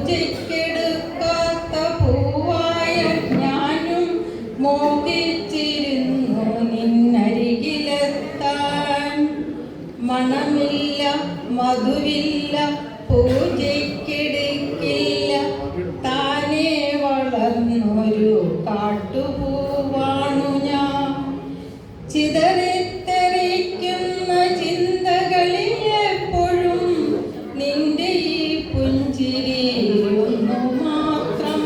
പൂജയ്ക്കെടുക്കാത്ത പൂവായ ഞാനും മോഹിച്ചിരുന്നു നിന്നരികിലെത്താൻ. മണമില്ല മധുവില്ല പൂജയ്ക്കെടുക്കില്ല, താനേ വളർന്നൊരു കാട്ടുപൂവാണു ഞാൻ. ചിതറിത്തെറിക്കുന്ന ചിന്തകളിൽ എപ്പോഴും നിന്റെ ഈ പുഞ്ചിരി ഒന്നു മാത്രം.